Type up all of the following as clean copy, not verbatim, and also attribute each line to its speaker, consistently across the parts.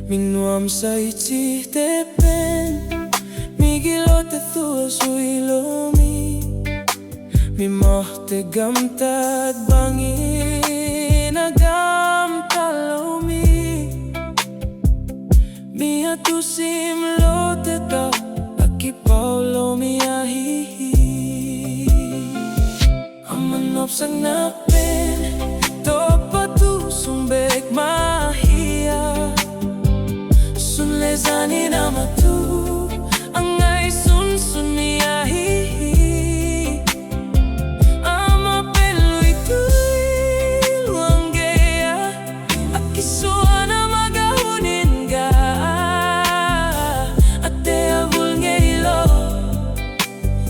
Speaker 1: Minuam sa ichi te pen Migilo te thua sui lomi Mimoh te gamtad bangin agam talomi Mia tu sim lo te ta Aki paulo mia hihi Amanop sang napen Topa tu sumbek mahia Sun lezani nama tu Angai sun sun mia hihi Ama pelui tui luanggeya Aki suana magahunin ga Ate abul ngelo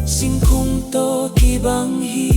Speaker 1: Singkung to kibang hi